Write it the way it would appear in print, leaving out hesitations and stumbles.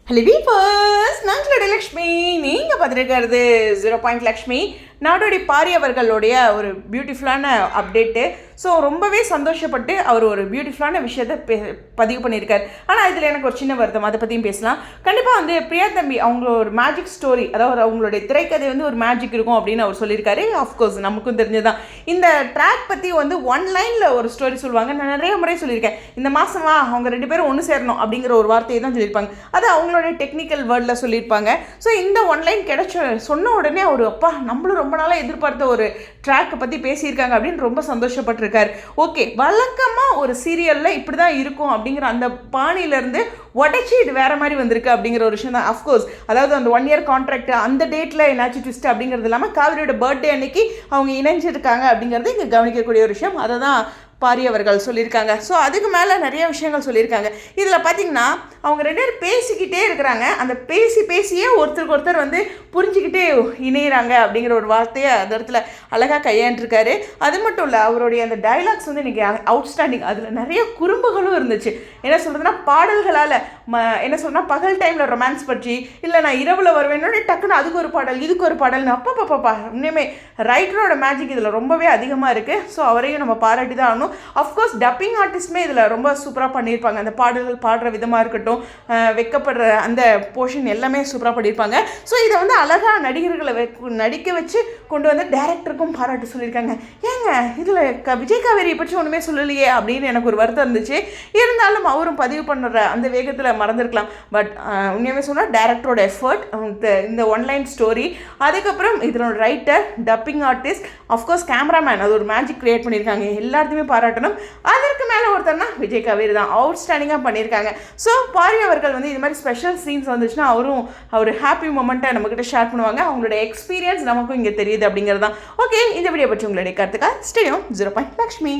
Hello viewers, நான் உங்களுடைய லக்ஷ்மி. நீங்கள் பார்த்துருக்கிறது 0 லக்ஷ்மி. நாடோடி பாரி அவர்களுடைய ஒரு பியூட்டிஃபுல்லான அப்டேட்டு. ஸோ ரொம்பவே சந்தோஷப்பட்டு அவர் ஒரு பியூட்டிஃபுல்லான விஷயத்தை பதிவு பண்ணியிருக்கார். ஆனால் இதில் எனக்கு ஒரு சின்ன வருத்தம், அதை பற்றியும் பேசலாம். கண்டிப்பாக வந்து பிரியா தம்பி அவங்க ஒரு மேஜிக் ஸ்டோரி, அதாவது அவங்களுடைய திரைக்கதை வந்து ஒரு மேஜிக் இருக்கும் அப்படின்னு அவர் சொல்லியிருக்காரு. ஆஃப்கோர்ஸ் நமக்கும் தெரிஞ்சதுதான். இந்த ட்ராக் பற்றி வந்து ஒன் லைனில் ஒரு ஸ்டோரி சொல்லுவாங்க. நான் நிறைய முறை சொல்லியிருக்கேன், இந்த மாதமா அவங்க 2 பேரும் ஒன்று சேரணும் அப்படிங்கிற ஒரு வார்த்தையை தான் சொல்லியிருப்பாங்க. அது அவங்களுடைய டெக்னிக்கல் வேர்டில் சொல்லியிருப்பாங்க. ஸோ இந்த ஒன்லைன் சொன்ன உடனே அவர் அப்பா நம்மளும் ரொம்ப நாளாக எதிர்பார்த்த ஒரு ட்ராக்கை பற்றி பேசியிருக்காங்க அப்படின்னு ரொம்ப சந்தோஷப்பட்டிருக்காரு. ஓகே, வழக்கமாக ஒரு சீரியலில் இப்படி தான் இருக்கும் அப்படிங்கிற அந்த பாணியிலேருந்து உடச்சி இது வேறு மாதிரி வந்திருக்கு அப்படிங்கிற ஒரு விஷயம் தான். அஃப்கோர்ஸ் அதாவது அந்த 1 இயர் கான்ட்ராக்ட் அந்த டேட்டில் என்னாச்சும் ட்விஸ்ட் அப்படிங்கிறது இல்லாமல் காவிரியோட பர்த்டே அன்னைக்கு அவங்க இணைஞ்சிருக்காங்க அப்படிங்கிறது இங்கே கவனிக்கக்கூடிய ஒரு விஷயம். அதை தான் பாரி அவர்கள் சொல்லியிருக்காங்க. ஸோ அதுக்கு மேலே நிறைய விஷயங்கள் சொல்லியிருக்காங்க. இதில் பார்த்திங்கன்னா அவங்க 2 பேரும் பேசிக்கிட்டே இருக்கிறாங்க. அந்த பேசியே ஒருத்தருக்கு ஒருத்தர் வந்து புரிஞ்சுக்கிட்டே இணையிறாங்க அப்படிங்கிற ஒரு வார்த்தையை அந்த இடத்துல அழகாக கையாண்டிருக்காரு. அது மட்டும் இல்லை, அவருடைய அந்த டைலாக்ஸ் வந்து இன்றைக்கி அவுட்ஸ்டாண்டிங். அதில் நிறைய குறும்புகளும் இருந்துச்சு. என்ன சொல்கிறதுனா பாடல்களால் என்ன சொல்கிறேன்னா பகல் டைமில் ரொமான்ஸ் பற்றி, இல்லை நான் இரவில் வருவேன்னு டக்குன்னு அதுக்கு ஒரு பாடல் இதுக்கு ஒரு பாடல்னு அப்பா இன்னுமே ரைட்டரோட மேஜிக் இதில் ரொம்பவே அதிகமாக இருக்குது. ஸோ அவரையும் நம்ம பாராட்டி தான் ஆகணும். அஃப்கோர்ஸ் டப்பிங் ஆர்டிஸ்ட்டுமே இதில் ரொம்ப சூப்பராக பண்ணியிருப்பாங்க. அந்த பாடல்கள் பாடுற விதமாக இருக்கட்டும், வைக்கப்படுற அந்த போர்ஷன் எல்லாமே சூப்பராக பண்ணியிருப்பாங்க. ஸோ இதை வந்து அழகாக நடிகர்களை நடிக்க வச்சு கொண்டு வந்து டைரக்டருக்கும் பாராட்டு சொல்லியிருக்காங்க. ஏங்க இதில் விஜய் காவேரியை பற்றி ஒன்றுமே சொல்லலையே அப்படின்னு எனக்கு ஒரு வருத்தம் இருந்துச்சு. இருந்தாலும் அவரும் பதிவு பண்ணுற அந்த வேகத்தில் மறந்துருக்கலாம். பட் உண்மையாகவே சொன்னால் டைரக்டரோட எஃபர்ட், இந்த ஒன்லைன் ஸ்டோரி, அதுக்கப்புறம் இதனோட writer, dubbing artist, of course cameraman, அது ஒரு மேஜிக் கிரியேட் பண்ணியிருக்காங்க. எல்லாத்தையுமே பாராட்டணும். அதற்கு மேலே ஒருத்தர்னா விஜய் காவேரி தான் அவுட்ஸ்டாண்டிங்காக பண்ணியிருக்காங்க. ஸோ பாரி அவர்கள் வந்து இது மாதிரி ஸ்பெஷல் சீன்ஸ் வந்துச்சுன்னா அவரும் ஒரு ஹாப்பி மொமெண்ட்டை நம்மக்கிட்ட ஷேர் பண்ணுவாங்க. அவங்களோட எக்ஸ்பீரியன்ஸ் நமக்கும் இங்கே தெரியுது அப்படிங்கிறது தான். ஓகே, இந்த வீடியோ பற்றி உங்களுடைய கருத்துக்கா ஸ்டேடியம் 0 லக்ஷ்மி.